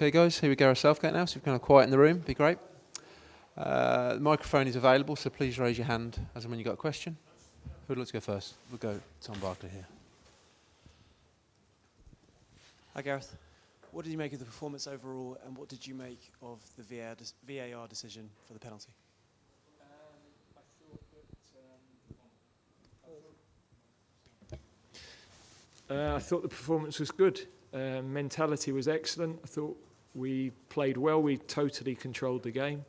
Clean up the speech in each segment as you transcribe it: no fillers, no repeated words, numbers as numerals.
Okay, guys, here we Gareth Southgate now, so if you're kind of quiet in the room, be great. The microphone is available, so please raise your hand as and when you've got a question. Who would like to go first? We'll go Tom Barkley here. Hi, Gareth. What did you make of the performance overall, and what did you make of the VAR decision for the penalty? I thought the performance was good. Mentality was excellent. I thought we played well. We totally controlled the game.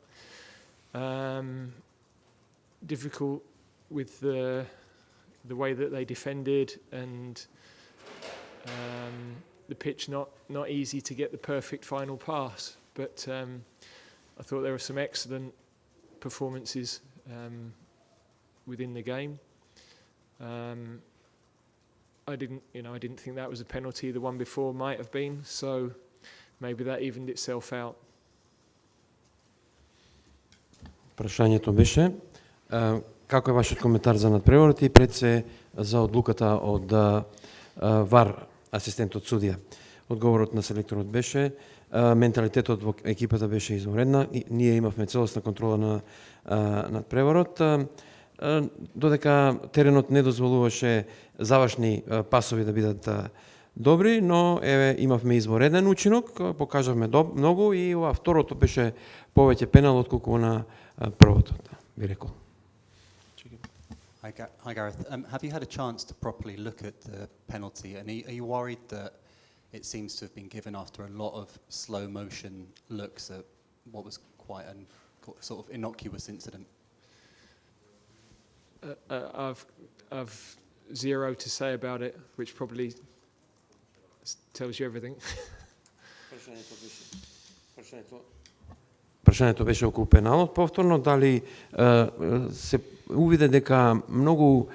Difficult with the way that they defended, and the pitch not easy to get the perfect final pass. But I thought there were some excellent performances within the game. I didn't think that was a penalty. The one before might have been, so maybe that evened itself out. Прашањето беше како е вашиот коментар за надпреворот и пред се за одлуката од ВАР асистентот судија. Одговорот на селекторот беше менталитетот во екипата беше извонредна и ние имавме целосна контрола на надпреворот. Додека теренот не дозволуваше завршни пасови да бидат добри, но имавме извореден учинок, покажавме многу и ова второто беше повеќе пенал отколку на првото, би рекол. Hi Gareth, have you had a chance to properly look at the penalty, and are you worried that it seems to have been given after a lot of slow motion looks at what was quite a sort of innocuous incident? I've zero to say about it, which probably tells you everything. Прашањето беше околу пеналот. Повторно, дали се увиде дека многу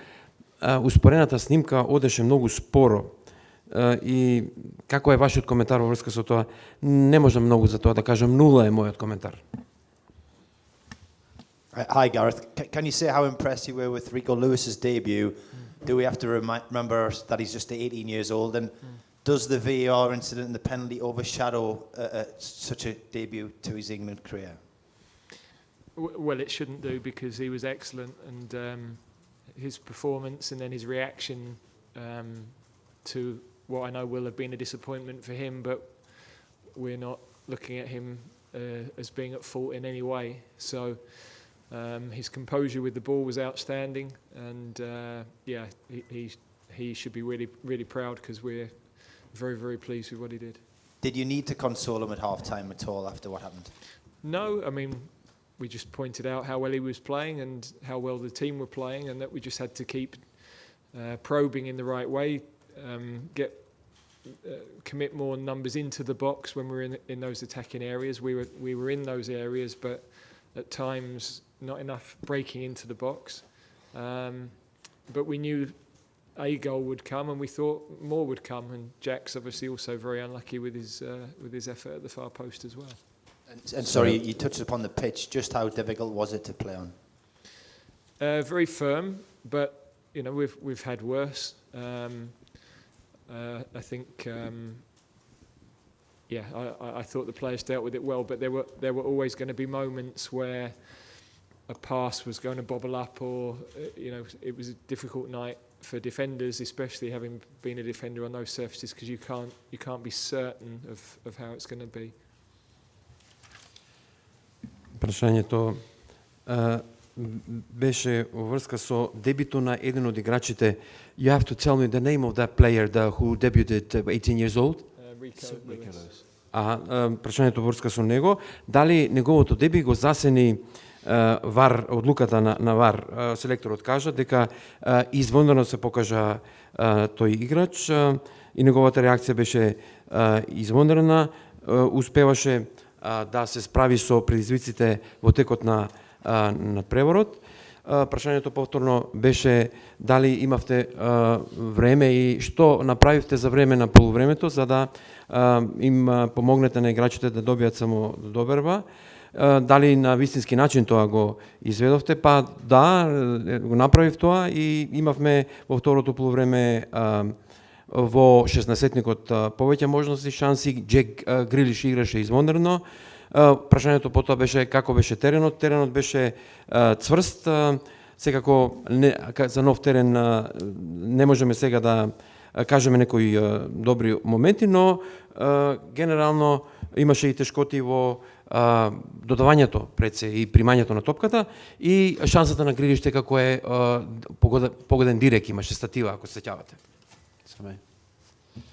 успорената снимка одеше многу споро и како е вашиот коментар во врска со тоа? Не можам многу за тоа да кажам, нула е мојот коментар. Hi Gareth, can you say how impressed you were with Rico Lewis's debut? Do we have to remember that he's just 18 years old, and does the VAR incident and the penalty overshadow such a debut to his England career? Well, it shouldn't do, because he was excellent, and his performance and then his reaction to what I know will have been a disappointment for him, but we're not looking at him as being at fault in any way. So his composure with the ball was outstanding, and he should be really, really proud, because we're very, very pleased with what he did. Did you need to console him at half-time at all after what happened? No, I mean, we just pointed out how well he was playing and how well the team were playing, and that we just had to keep probing in the right way, commit more numbers into the box when we're in those attacking areas. We were in those areas, but at times not enough breaking into the box. But we knew a goal would come, and we thought more would come, and Jack's obviously also very unlucky with his effort at the far post as well. And sorry, you touched upon the pitch. Just how difficult was it to play on? Very firm, but we've had worse. I think I thought the players dealt with it well, but there were always going to be moments where a pass was going to bobble up, or it was a difficult night for defenders, especially having been a defender on those surfaces, because you can't be certain of how it's going to be. Прашањето беше во врска со дебютот на еден од играчите. You have to tell me the name of that player who debuted 18 years old? Rico Lewis. Прашањето во врска со него, дали неговото деби го засени ВАР, одлуката на ВАР. Селекторот кажа дека извонредно се покажа тој играч и неговата реакција беше извонредна, успеваше да се справи со предизвиците во текот на надпреворот. Прашањето повторно беше дали имавте време и што направивте за време на полувремето за да им помогнете на играчите да добијат само доберба. Дали на вистински начин тоа го изведовте? Па да, го направив тоа и имавме во второто полувреме во 16-никот повеќе можности, шанси, Джек Грилиш играше извонредно. Прашањето потоа беше како беше теренот. Теренот беше цврст. Секако за нов терен не можеме сега да кажеме некои добри моменти, но генерално имаше и тешкоти во додавањето пред се и примањето на топката и шансата на Грилиште како е погоден дирек, имаше статива, ако се сеќавате.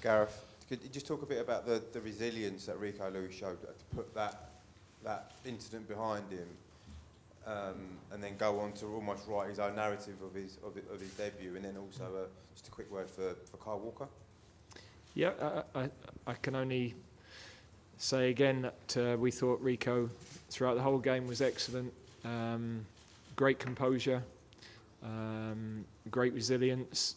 Gareth, could you just talk a bit about the resilience that Rico Lewis showed to put that incident behind him, and then go on to almost write his own narrative of his debut, and then also just a quick word for Kyle Walker. Yeah, I can only say again that we thought Rico throughout the whole game was excellent. Great composure, great resilience.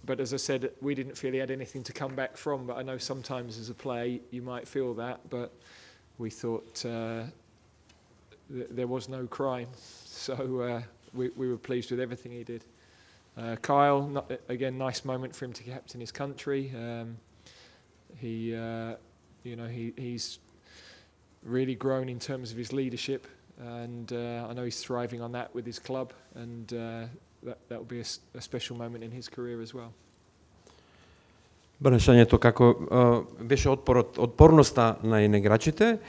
But as I said, we didn't feel he had anything to come back from. But I know sometimes as a player you might feel that. But we thought there was no crime. So we were pleased with everything he did. Kyle, again, nice moment for him to captain his country. He's really grown in terms of his leadership, and I know he's thriving on that with his club, and that will be a special moment in his career as well. Прашањето како беше отпорноста на играчите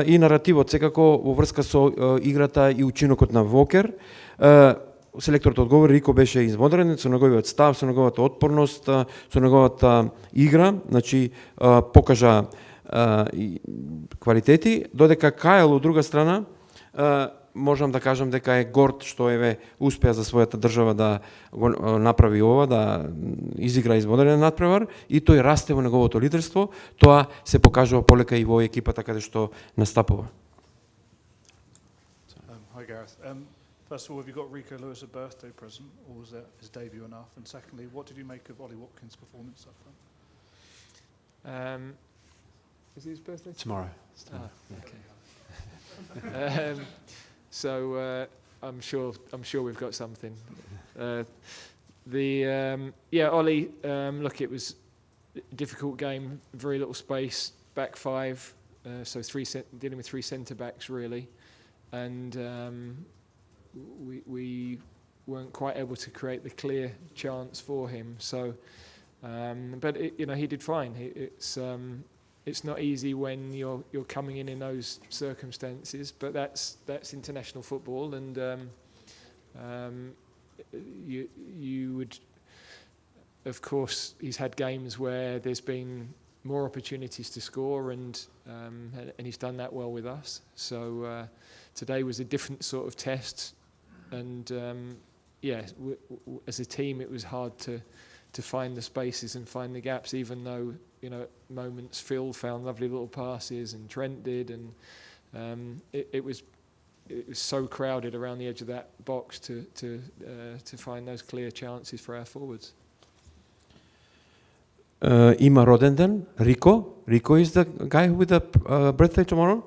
и наративот секако во врска со играта и учинокот на Вокер. Селекторот одговори, Рико беше извонреден со неговиот став, со неговата отпорност, со неговата игра, значи покажа квалитети, додека Кајл од друга страна можам да кажам дека е горд што успеа за својата држава да го направи ова, да изигра извонреден надпревар и тој расте во неговото лидерство. Тоа се покажува полека и во екипата каде што настапува. Hi Gareth. First of all, have you got Rico Lewis a birthday present, or was that his debut enough? And secondly, what did you make of Ollie Watkins' performance up front? Is it his birthday? Tomorrow. Okay. So I'm sure we've got something. Ollie. Look, it was a difficult game. Very little space. Back five. So dealing with three centre backs really, and we weren't quite able to create the clear chance for him. So, but he did fine. It's not easy when you're coming in those circumstances, but that's international football, and you would, of course, he's had games where there's been more opportunities to score, and he's done that well with us. So today was a different sort of test, and as a team it was hard to find the spaces and find the gaps, even though moments Phil found lovely little passes and Trent did, and it was so crowded around the edge of that box to find those clear chances for our forwards. Има роден ден, Рико. Rico is the guy with the birthday tomorrow.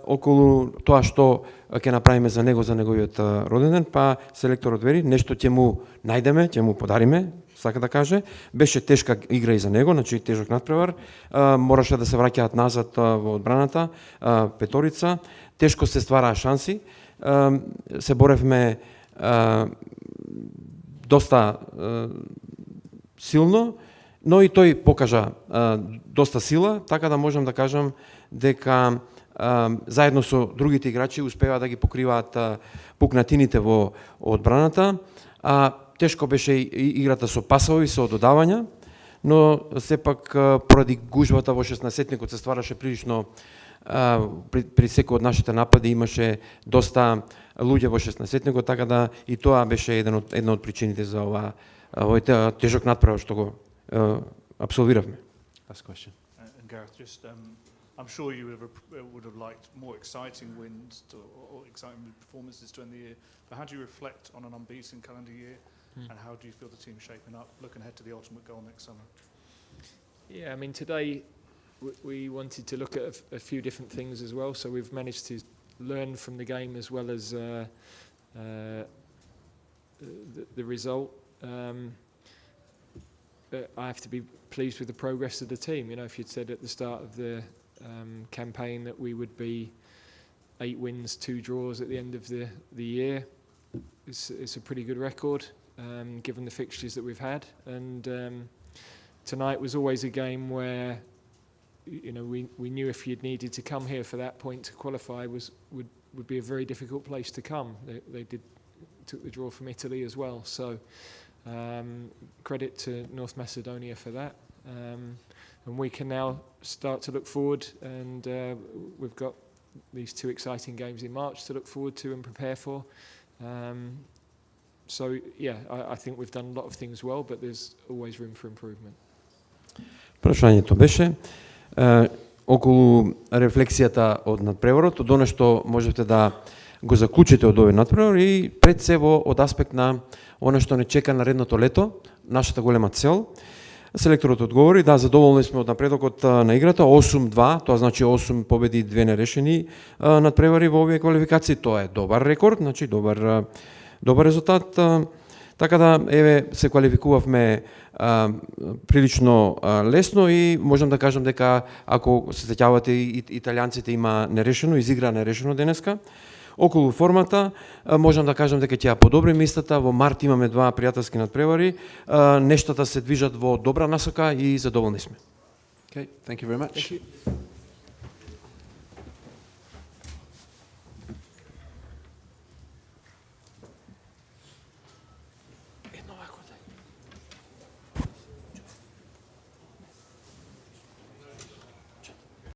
Околу тоа што ќе направиме за него, за неговиот роден ден, па селекторот вери, нешто ќе му најдеме, ќе му подариме, сака да каже. Беше тешка игра и за него, значи тежок надпревар. Мораше да се враќаат назад во одбраната, петорица. Тешко се ствараа шанси. Се боревме доста силно, но и тој покажа доста сила, така да можам да кажам дека заедно со другите играчи успеа да ги покриваат пукнатините во одбраната. Тешко беше играта со пасови, со додавања, но сепак поради гужвата во 16-никот се ствараше прилично, при секој од нашите напади имаше доста луѓе во 16-никот, така да и тоа беше една од причините за овој тежок надпревар што го absolviravме. Last question. And Gareth, just I'm sure you would have liked more exciting wins or exciting performances during the year. But how do you reflect on an unbeaten calendar year, and how do you feel the team's shaping up, looking ahead to the ultimate goal next summer? Yeah, I mean today we wanted to look at a few different things as well. So we've managed to learn from the game as well as the result. I have to be pleased with the progress of the team. You know, if you'd said at the start of the campaign that we would be 8 wins, 2 draws at the end of the year, it's a pretty good record given the fixtures that we've had. And tonight was always a game where, you know, we knew if you'd needed to come here for that point to qualify would be a very difficult place to come. They took the draw from Italy as well. So credit to North Macedonia for that. And we can now start to look forward, and we've got these 2 exciting games in March to look forward to and prepare for. So yeah, I think we've done a lot of things well, but there's always room for improvement. Прашањето беше околу рефлексијата од надпреварот, од оно што можете да го заклучите од овој надпревар и пред се од аспект на оно што не чека наредното лето, нашата голема цел. Селекторот одговори, да, задоволни сме од напредокот на играта, 8-2, тоа значи 8 победи и 2 нерешени надпревари во овие квалификации, тоа е добар рекорд, значи добар резултат. Така да, еве, се квалификувавме прилично лесно и можам да кажам дека, ако се сеќавате, италијанците има нерешено, изигра нерешено денеска. Околу формата, можам да кажам дека ќе ја подобриме истата. Во март имаме 2 пријателски надпревари, нештата се движат во добра насока и задоволни сме. Okay, thank you very much. Thank you.